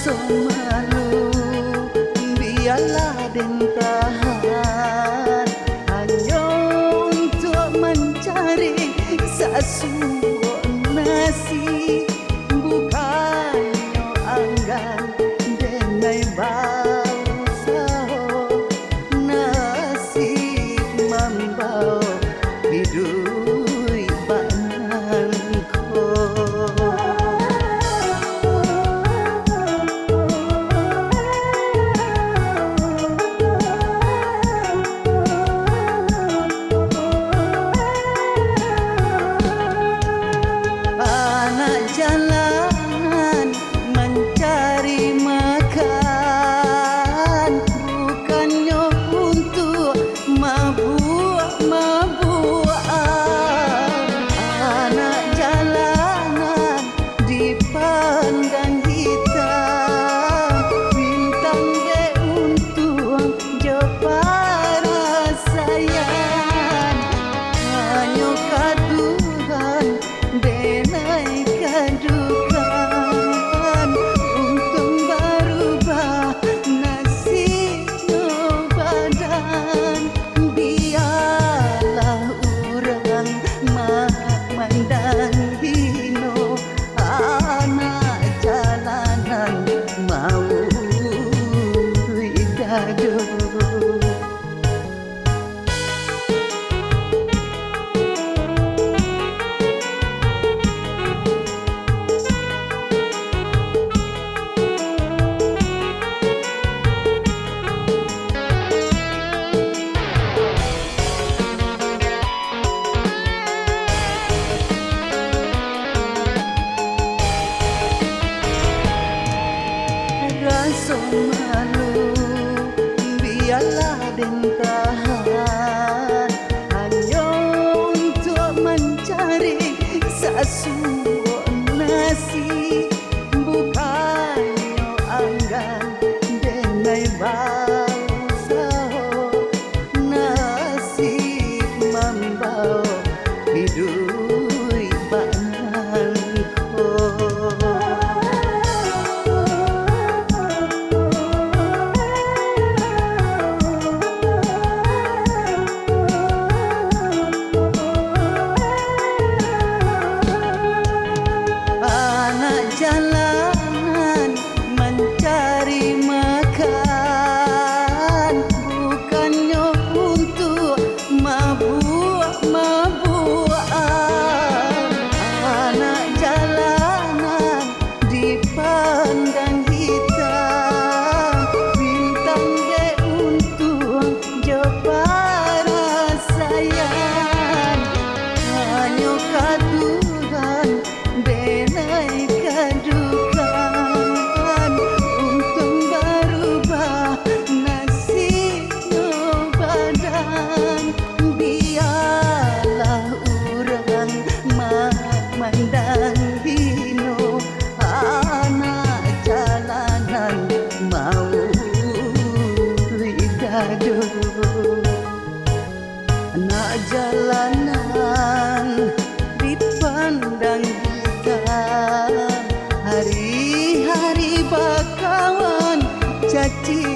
rasa malu biarlah den tahan hanya untuk mencari sasuap nasi bukannya anggan denai bangsa nasib membawa bidui bananku. Jalanan mencari makan bukannya untuk mabuk-mabukan. Anak jalanan dipandang hitam bintang de untuk jo para sayang hanya kaduhan denai kadukan untung berubah nasibnya badan biarlah orang memandang hino anak jalanan mau gaduh. Rasa malu biarlah den tahan hanya untuk mencari sasuap nasi bukannya anggan denai bangsa nasib membawa bidui bananku. Jalanan mencari makan bukannya untuk mabuk-mabukan. Anak jalanan dipandang hitam bintang de untuk jo para sayang hanya kaduhan denai kadukan untung berubah nasibnya badan biarlah orang memandang hino anak jalanan mau gaduh. Anak jalanan dipandang hitam hari-hari bakawan caci